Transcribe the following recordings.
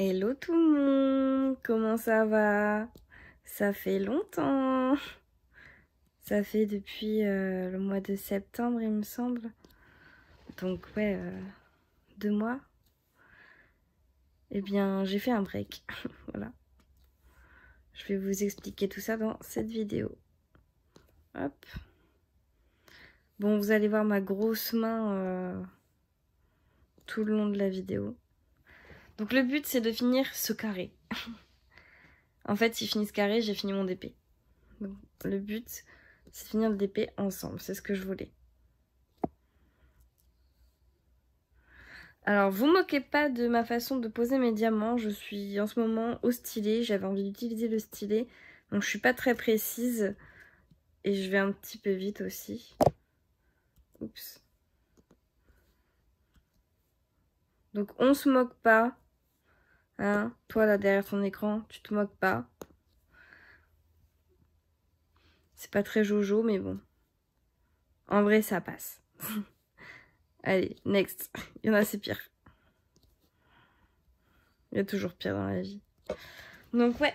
Hello tout le monde, comment ça va? Ça fait longtemps. Ça fait depuis le mois de septembre il me semble. Donc ouais, 2 mois. Eh bien j'ai fait un break, voilà. Je vais vous expliquer tout ça dans cette vidéo. Hop. Bon, vous allez voir ma grosse main tout le long de la vidéo. Donc le but c'est de finir ce carré. En fait, si je finis ce carré, j'ai fini mon DP. Donc, le but, c'est de finir le DP ensemble. C'est ce que je voulais. Alors, vous moquez pas de ma façon de poser mes diamants. Je suis en ce moment au stylet. J'avais envie d'utiliser le stylet. Donc, je suis pas très précise. Et je vais un petit peu vite aussi. Oups. Donc, on se moque pas. Hein, toi, là, derrière ton écran, tu te moques pas. C'est pas très jojo, mais bon. En vrai, ça passe. Allez, next. Il y en a, c'est pire. Il y a toujours pire dans la vie. Donc, ouais.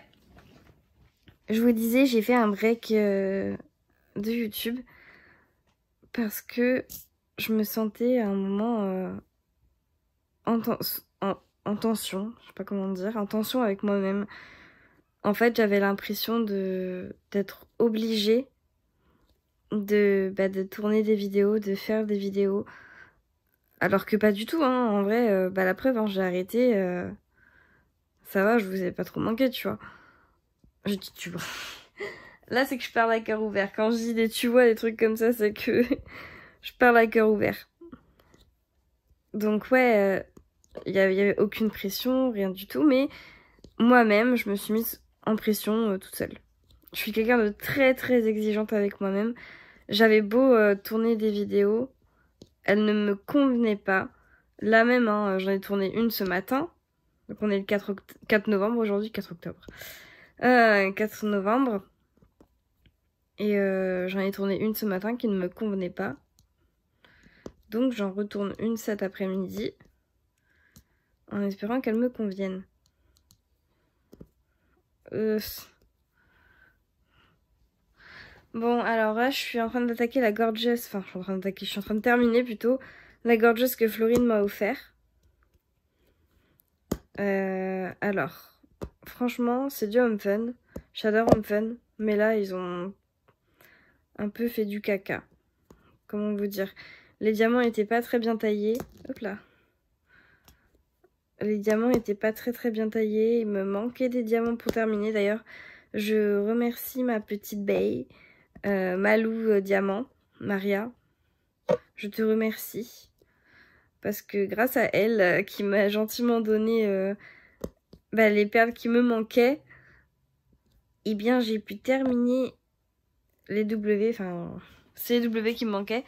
Je vous disais, j'ai fait un break de YouTube. Parce que je me sentais à un moment en tension. Je sais pas comment dire. En tension avec moi-même. En fait, j'avais l'impression d'être obligée de tourner des vidéos, de faire des vidéos. Alors que pas du tout, hein. En vrai, la preuve, hein, j'ai arrêté. Ça va, je vous ai pas trop manqué, tu vois. Je dis tu vois. Là, c'est que je parle à cœur ouvert. Quand je dis des tu vois, des trucs comme ça, c'est que je parle à cœur ouvert. Donc ouais, il y avait aucune pression, rien du tout. Mais moi-même, je me suis mise en pression toute seule. Je suis quelqu'un de très très exigeante avec moi-même. J'avais beau tourner des vidéos, elles ne me convenaient pas. Là même, hein, j'en ai tourné une ce matin. Donc on est le 4 novembre aujourd'hui, 4 octobre. 4 novembre. Et j'en ai tourné une ce matin qui ne me convenait pas. Donc j'en retourne une cet après-midi. En espérant qu'elle me convienne. Bon, alors là, je suis en train d'attaquer la Gorgeous. Enfin, je suis en train de terminer plutôt la Gorgeous que Florine m'a offert. Alors, franchement, c'est du home fun. J'adore home fun. Mais là, ils ont un peu fait du caca. Comment vous dire? Les diamants étaient pas très bien taillés. Hop là. Les diamants étaient pas très bien taillés. Il me manquait des diamants pour terminer. D'ailleurs, je remercie ma petite bae, Malou Diamant, Maria. Je te remercie. Parce que grâce à elle, qui m'a gentiment donné les perles qui me manquaient, eh bien j'ai pu terminer les W, enfin c'est les W qui me manquaient.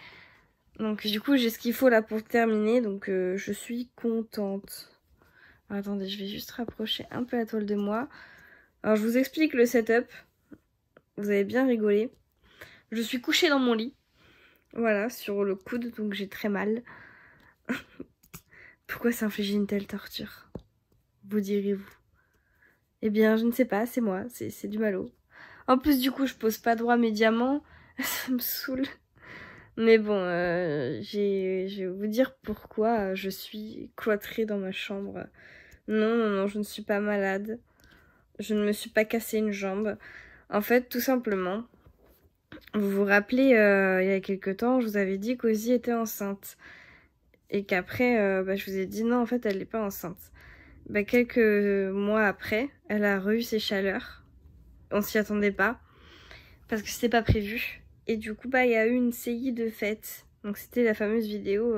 Donc du coup j'ai ce qu'il faut là pour terminer, donc je suis contente. Alors, attendez, je vais juste rapprocher un peu la toile de moi. Alors je vous explique le setup, vous allez bien rigoler. Je suis couchée dans mon lit, voilà, sur le coude, donc j'ai très mal. Pourquoi s'infliger une telle torture, vous direz-vous? Eh bien, je ne sais pas, c'est moi, c'est du malot. En plus, du coup, je pose pas droit mes diamants, ça me saoule. Mais bon, je vais vous dire pourquoi je suis cloîtrée dans ma chambre. Non, je ne suis pas malade. Je ne me suis pas cassé une jambe. En fait, tout simplement, vous vous rappelez, il y a quelques temps, je vous avais dit qu'Ozzy était enceinte. Et qu'après, je vous ai dit non, en fait, elle n'est pas enceinte. Quelques mois après, elle a eu ses chaleurs. On s'y attendait pas. Parce que c'était pas prévu. Et du coup, il y a eu une CI de fête. Donc c'était la fameuse vidéo.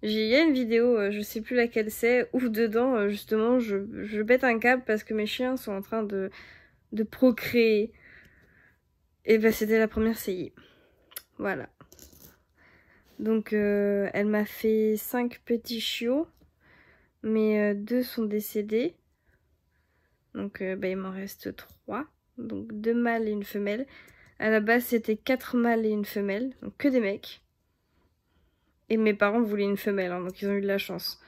Il y a une vidéo, je sais plus laquelle c'est, où dedans, justement, je pète un câble parce que mes chiens sont en train de procréer. Et c'était la première CI. Voilà. Donc elle m'a fait 5 petits chiots. Mais 2 sont décédés. Donc il m'en reste 3. Donc 2 mâles et une femelle. À la base, c'était 4 mâles et une femelle. Donc que des mecs. Et mes parents voulaient une femelle, hein, donc ils ont eu de la chance.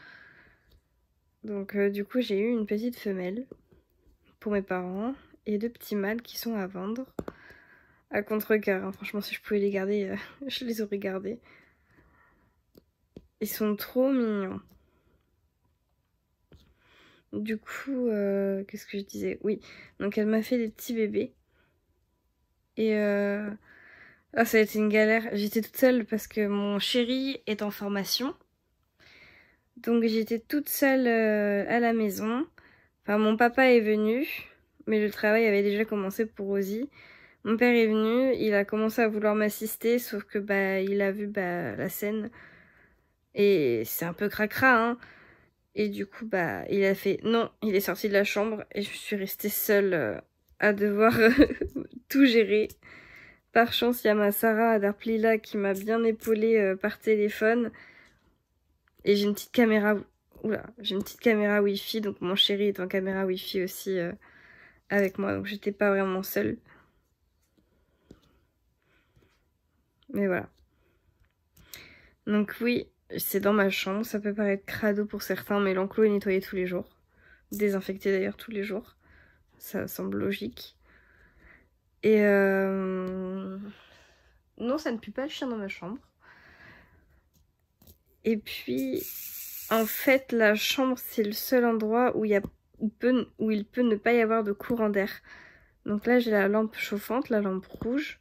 Donc du coup j'ai eu une petite femelle pour mes parents et 2 petits mâles qui sont à vendre. À contre-cœur, hein. Franchement si je pouvais les garder, je les aurais gardés. Ils sont trop mignons. Du coup, qu'est-ce que je disais? Oui, donc elle m'a fait des petits bébés. Et ah, ça a été une galère. J'étais toute seule parce que mon chéri est en formation. Donc j'étais toute seule à la maison. Enfin, mon papa est venu, mais le travail avait déjà commencé pour Rosie. Mon père est venu, il a commencé à vouloir m'assister, sauf que bah il a vu la scène. Et c'est un peu cracra, hein. Et du coup, bah, il a fait non, il est sorti de la chambre et je suis restée seule à devoir tout gérer. Par chance, il y a ma Sarah Darplila qui m'a bien épaulée par téléphone. Et j'ai une petite caméra. Oula, j'ai une petite caméra Wi-Fi, donc mon chéri est en caméra Wi-Fi aussi avec moi, donc j'étais pas vraiment seule. Mais voilà. Donc oui, c'est dans ma chambre, ça peut paraître crado pour certains, mais l'enclos est nettoyé tous les jours. Désinfecté d'ailleurs tous les jours. Ça semble logique. Et non, ça ne pue pas le chien dans ma chambre. Et puis, en fait, la chambre, c'est le seul endroit où il peut ne pas y avoir de courant d'air. Donc là, j'ai la lampe chauffante, la lampe rouge.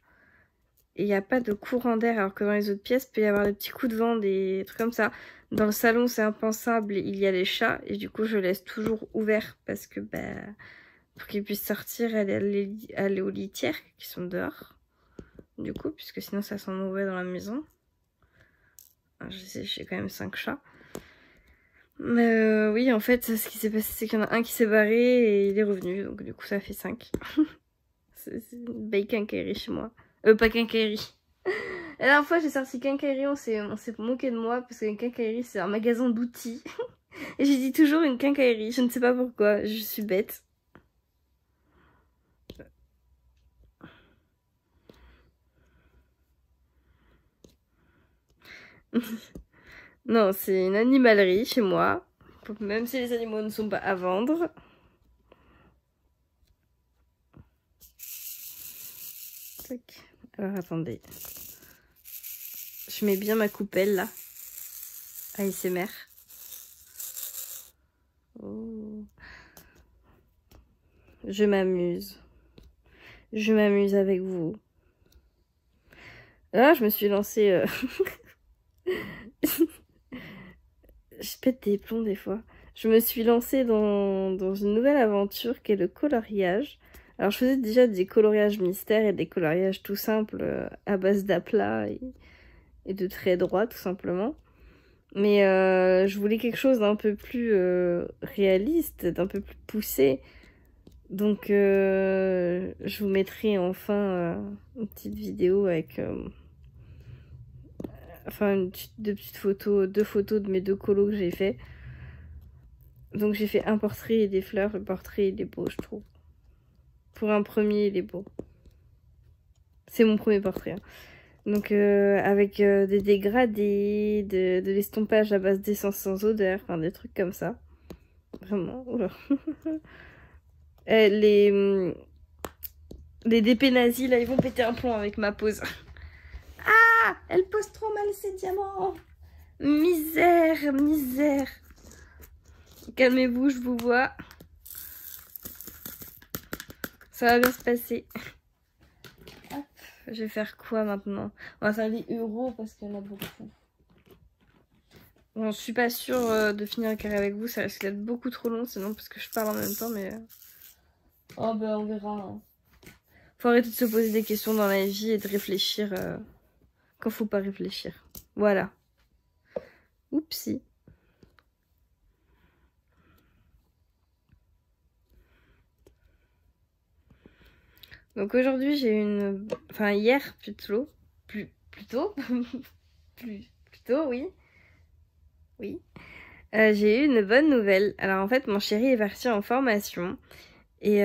Et il n'y a pas de courant d'air, alors que dans les autres pièces, il peut y avoir des petits coups de vent, des trucs comme ça. Dans le salon, c'est impensable, il y a les chats. Et du coup, je laisse toujours ouvert parce que, pour qu'ils puissent sortir, aller aux litières qui sont dehors. Du coup, puisque sinon, ça sent mauvais dans la maison. Je sais, j'ai quand même 5 chats. Mais oui, en fait, ce qui s'est passé, c'est qu'il y en a un qui s'est barré et il est revenu. Donc du coup, ça fait 5. C'est une belle quincaillerie chez moi. Pas quincaillerie. La dernière fois, j'ai sorti quincaillerie, on s'est moqué de moi parce qu'une quincaillerie, c'est un magasin d'outils. Et j'ai dit toujours une quincaillerie. Je ne sais pas pourquoi, je suis bête. Non, c'est une animalerie chez moi. Même si les animaux ne sont pas à vendre. Tac. Alors attendez. Je mets bien ma coupelle là. ASMR. Oh. Je m'amuse. Je m'amuse avec vous. Là, je me suis lancée... Je pète des plombs des fois. Je me suis lancée dans une nouvelle aventure qui est le coloriage. Alors je faisais déjà des coloriages mystères et des coloriages tout simples à base d'aplats et de traits droits tout simplement. Mais je voulais quelque chose d'un peu plus réaliste, d'un peu plus poussé. Donc je vous mettrai enfin une petite vidéo avec... enfin deux petites photos, 2 photos de mes 2 colos que j'ai fait. Donc j'ai fait un portrait et des fleurs. Le portrait il est beau je trouve. Pour un premier il est beau. C'est mon premier portrait. Hein. Donc avec des dégradés, de l'estompage à base d'essence sans odeur, enfin des trucs comme ça. Vraiment. Les DP nazis là ils vont péter un plomb avec ma pose. Ah, elle pose trop mal ses diamants. Misère, misère. Calmez-vous, je vous vois. Ça va bien se passer. Hop, je vais faire quoi maintenant? On va faire les euros parce qu'il y en a beaucoup. Bon, je suis pas sûre de finir le carré avec vous. Ça risque d'être beaucoup trop long sinon parce que je parle en même temps. Mais oh ben on verra. Hein. Faut arrêter de se poser des questions dans la vie et de réfléchir quand faut pas réfléchir. Voilà. Oupsie. Donc aujourd'hui j'ai une... Enfin hier plutôt. Plutôt Plutôt oui. Oui. J'ai eu une bonne nouvelle. Alors en fait mon chéri est parti en formation. Et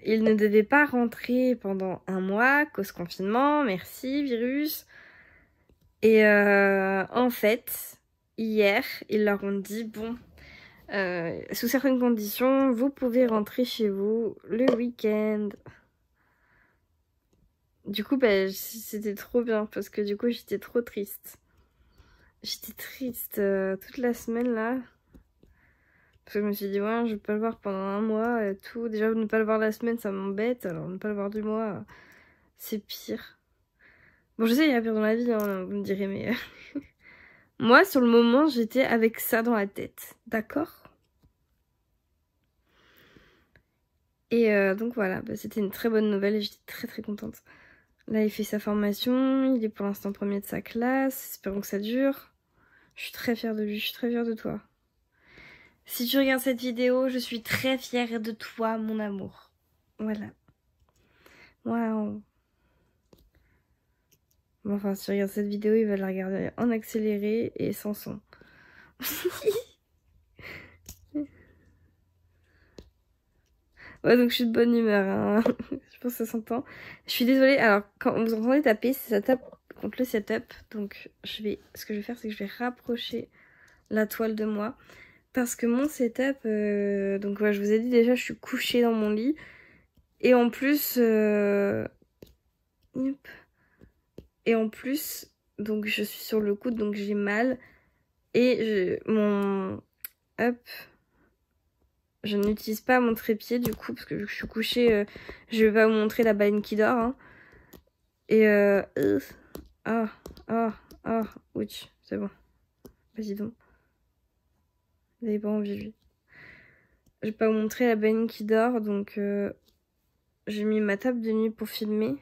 il ne devait pas rentrer pendant 1 mois, cause confinement, merci virus. Et en fait, hier, ils leur ont dit, bon, Sous certaines conditions, vous pouvez rentrer chez vous le week-end. Du coup, bah, c'était trop bien parce que du coup, j'étais trop triste. J'étais triste toute la semaine là. Parce que je me suis dit, ouais, je vais pas le voir pendant un mois et tout. Déjà, ne pas le voir la semaine, ça m'embête. Alors, ne pas le voir du mois, c'est pire. Bon, je sais, il y a pire dans la vie, hein, vous me direz, mais... Moi, sur le moment, j'étais avec ça dans la tête. D'accord? Et donc voilà, bah, c'était une très bonne nouvelle et j'étais très très contente. Là, il fait sa formation, il est pour l'instant premier de sa classe, espérons que ça dure. Je suis très fière de lui, je suis très fière de toi. Si tu regardes cette vidéo, je suis très fière de toi, mon amour. Voilà. Waouh. Bon, enfin, si tu regardes cette vidéo, il va la regarder en accéléré et sans son. Ouais, donc je suis de bonne humeur, hein. Je pense que ça s'entend. Je suis désolée, alors quand vous entendez taper, ça tape contre le setup. Donc ce que je vais faire, c'est que je vais rapprocher la toile de moi. Parce que mon setup, donc ouais, je vous ai dit déjà, je suis couchée dans mon lit. Et en plus, donc je suis sur le coude, donc j'ai mal. Et je n'utilise pas mon trépied du coup, parce que vu que je suis couchée, je vais pas vous montrer la baleine qui dort. Hein. Et ouch, c'est bon. Vas-y donc. Vous n'avez pas envie, lui. Je vais pas vous montrer la baleine qui dort, donc j'ai mis ma table de nuit pour filmer.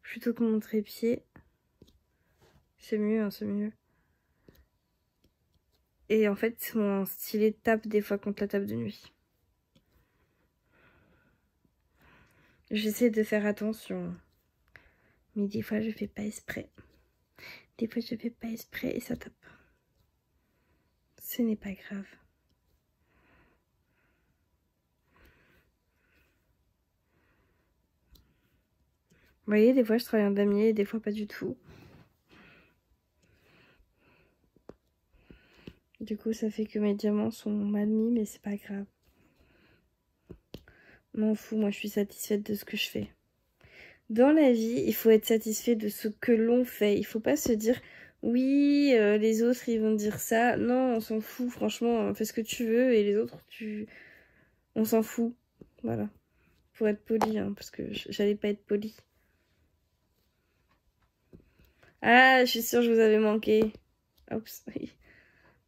Plutôt que mon trépied. C'est mieux, hein, c'est mieux. Et en fait, mon stylet tape des fois contre la table de nuit. J'essaie de faire attention. Mais des fois, je fais pas exprès. Des fois, je fais pas exprès et ça tape. Ce n'est pas grave. Vous voyez, des fois, je travaille en damier et des fois, pas du tout. Du coup, ça fait que mes diamants sont mal mis, mais c'est pas grave. M'en fous, moi, je suis satisfaite de ce que je fais. Dans la vie, il faut être satisfait de ce que l'on fait. Il faut pas se dire, oui, les autres, ils vont dire ça. Non, on s'en fout, franchement, fais ce que tu veux. Et les autres, on s'en fout. Voilà. Pour être poli, hein, parce que j'allais pas être poli. Ah, je suis sûre que je vous avais manqué. Oups, oui.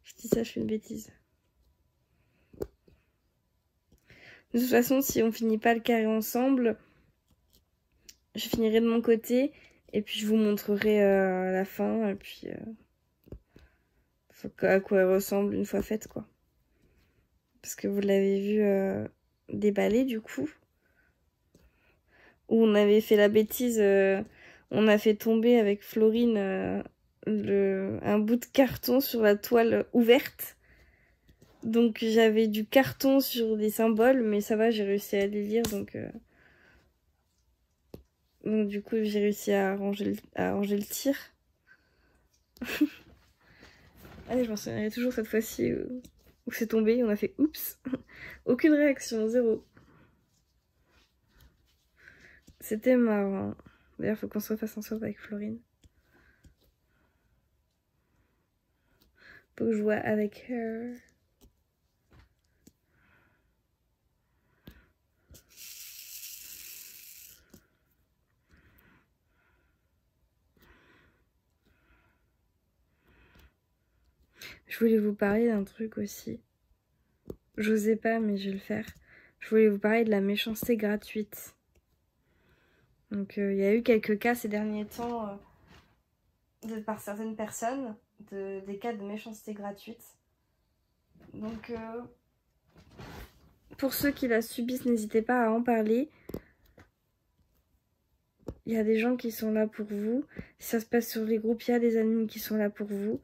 Je dis ça, je fais une bêtise. De toute façon, si on finit pas le carré ensemble, je finirai de mon côté. Et puis, je vous montrerai la fin. Et puis, à quoi elle ressemble une fois faite, quoi. Parce que vous l'avez vu déballer, du coup. Où on avait fait la bêtise... on a fait tomber avec Florine un bout de carton sur la toile ouverte. Donc j'avais du carton sur des symboles, mais ça va, j'ai réussi à les lire. Donc du coup, j'ai réussi à ranger le tir. Allez, je m'en souviendrai toujours cette fois-ci où c'est tombé. On a fait oups. Aucune réaction, zéro. C'était marrant. D'ailleurs, faut qu'on se refasse ensemble avec Florine. Faut que je joue avec her. Je voulais vous parler d'un truc aussi. J'osais pas, mais je vais le faire. Je voulais vous parler de la méchanceté gratuite. Donc, il y a eu quelques cas ces derniers temps par certaines personnes, des cas de méchanceté gratuite. Donc, pour ceux qui la subissent, n'hésitez pas à en parler. Il y a des gens qui sont là pour vous. Si ça se passe sur les groupes, il y a des amis qui sont là pour vous.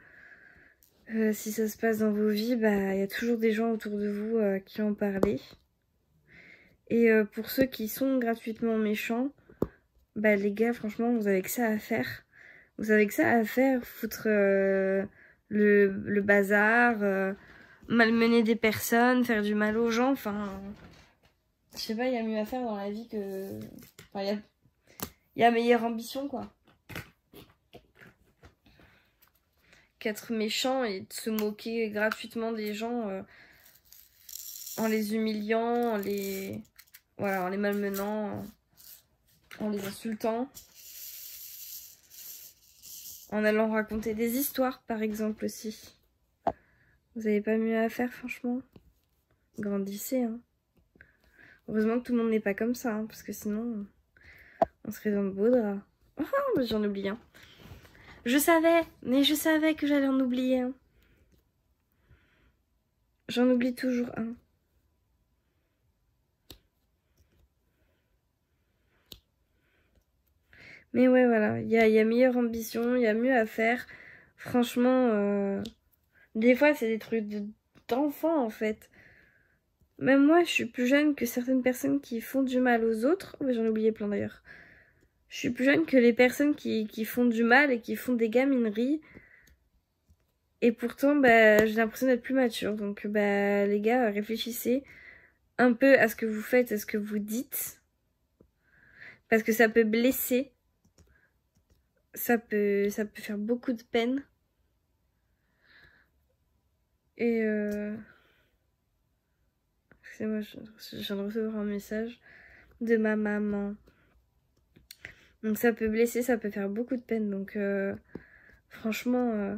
Si ça se passe dans vos vies, bah, il y a toujours des gens autour de vous qui en parlent. Et pour ceux qui sont gratuitement méchants, bah les gars, franchement, vous avez que ça à faire. Vous avez que ça à faire, foutre le bazar, malmener des personnes, faire du mal aux gens, enfin... Je sais pas, il y a mieux à faire dans la vie que... Enfin, il y a meilleure ambition, quoi. Qu'être méchant et de se moquer gratuitement des gens en les humiliant, voilà, en les malmenant, en les insultant. En allant raconter des histoires, par exemple, aussi. Vous avez pas mieux à faire, franchement. Grandissez, hein. Heureusement que tout le monde n'est pas comme ça, hein, parce que sinon, on serait dans le beau drap. Oh, j'en oublie un. Je savais que j'allais en oublier un. J'en oublie toujours un. Mais ouais, voilà, il y a meilleure ambition, il y a mieux à faire. Franchement, des fois, c'est des trucs d'enfants, en fait. Même moi, je suis plus jeune que certaines personnes qui font du mal aux autres. Oh, j'en ai oublié plein d'ailleurs. Je suis plus jeune que les personnes qui font du mal et qui font des gamineries. Et pourtant, bah, j'ai l'impression d'être plus mature. Donc, bah, les gars, réfléchissez un peu à ce que vous faites, à ce que vous dites. Parce que ça peut blesser. Ça peut faire beaucoup de peine. Et excusez-moi, je viens de recevoir un message de ma maman. Donc ça peut blesser, ça peut faire beaucoup de peine. Donc franchement,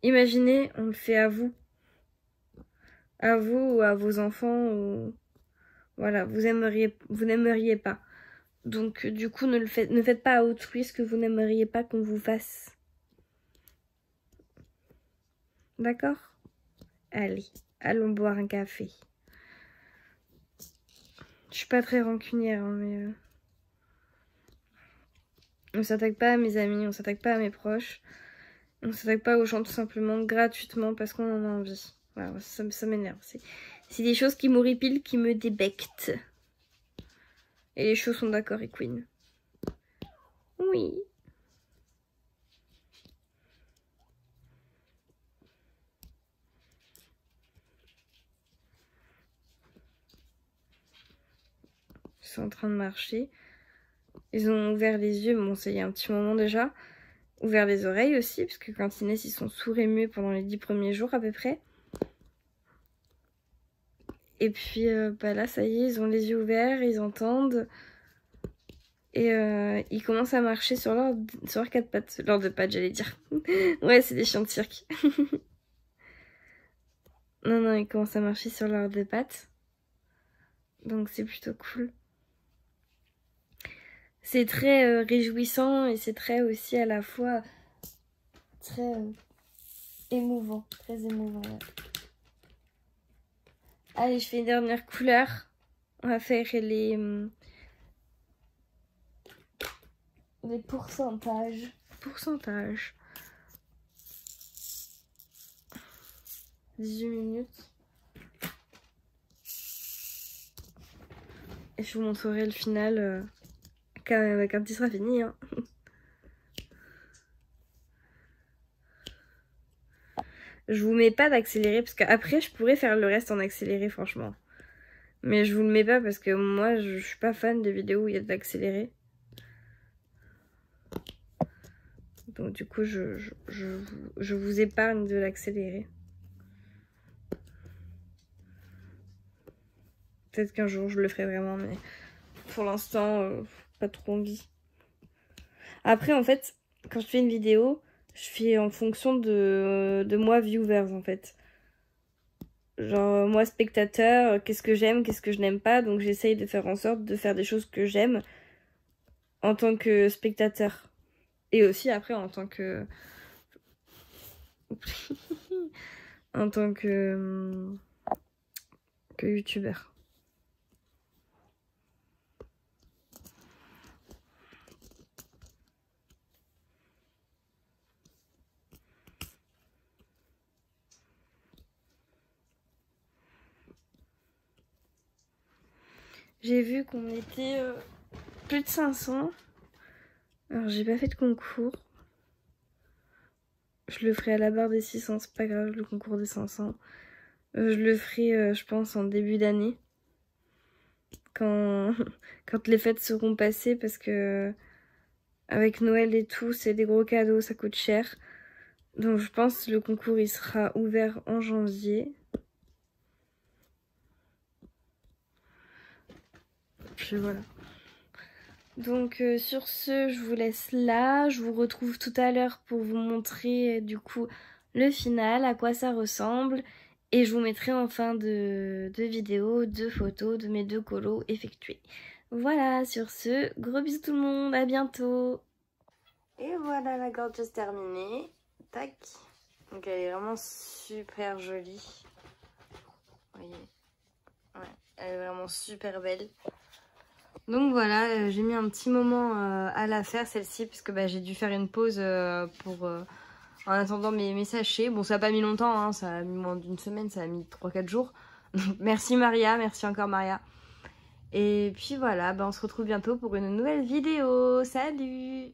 imaginez, on le fait à vous. À vous ou à vos enfants. Ou... Voilà, vous n'aimeriez pas. Donc du coup, ne faites pas à autrui ce que vous n'aimeriez pas qu'on vous fasse. D'accord? Allez, allons boire un café. Je suis pas très rancunière, hein, mais... On s'attaque pas à mes amis, on s'attaque pas à mes proches. On s'attaque pas aux gens tout simplement gratuitement parce qu'on en a envie. Voilà, ça m'énerve. C'est des choses qui m'horripilent, qui me débectent. Et les choses sont d'accord et Queen. Oui. Ils sont en train de marcher. Ils ont ouvert les yeux, bon ça y est un petit moment déjà. Ouvert les oreilles aussi, parce que quand ils naissent, ils sont sourds et muets pendant les 10 premiers jours à peu près. Et puis bah là, ça y est, ils ont les yeux ouverts, ils entendent. Et ils commencent à marcher sur leurs quatre pattes. Leurs deux pattes, j'allais dire. Ouais, c'est des chiens de cirque. Non, ils commencent à marcher sur leurs deux pattes. Donc c'est plutôt cool. C'est très réjouissant et c'est très aussi à la fois très émouvant. Très émouvant, ouais. Allez, je fais une dernière couleur. On va faire les pourcentages. Pourcentage. 18 minutes. Et je vous montrerai le final quand il sera fini. Hein. Je vous mets pas d'accéléré parce qu'après je pourrais faire le reste en accéléré franchement. Mais je vous le mets pas parce que moi je suis pas fan des vidéos où il y a de l'accéléré. Donc du coup je vous épargne de l'accéléré. Peut-être qu'un jour je le ferai vraiment mais pour l'instant pas trop envie. Après en fait quand je fais une vidéo je fais en fonction de moi viewers en fait. Genre moi spectateur, qu'est-ce que j'aime, qu'est-ce que je n'aime pas. Donc j'essaye de faire en sorte de faire des choses que j'aime en tant que spectateur. Et aussi après en tant que... en tant que youtubeur. J'ai vu qu'on était plus de 500. Alors j'ai pas fait de concours. Je le ferai à la barre des 600, c'est pas grave, le concours des 500. Je le ferai, je pense, en début d'année. Quand... quand les fêtes seront passées, parce que avec Noël et tout, c'est des gros cadeaux, ça coûte cher. Donc je pense que le concours il sera ouvert en janvier. Puis voilà. Donc sur ce, je vous laisse là. Je vous retrouve tout à l'heure pour vous montrer du coup le final, à quoi ça ressemble. Et je vous mettrai en fin de vidéo 2 photos de mes 2 colos effectués. Voilà, sur ce, gros bisous tout le monde, à bientôt. Et voilà, la gorgeous terminée. Tac. Donc elle est vraiment super jolie. Vous voyez. Ouais, elle est vraiment super belle. Donc voilà, j'ai mis un petit moment à la faire celle-ci, puisque bah, j'ai dû faire une pause en attendant mes sachets. Bon, ça n'a pas mis longtemps, hein, ça a mis moins d'une semaine, ça a mis 3-4 jours. Donc, merci Maria, merci encore Maria. Et puis voilà, bah, on se retrouve bientôt pour une nouvelle vidéo. Salut!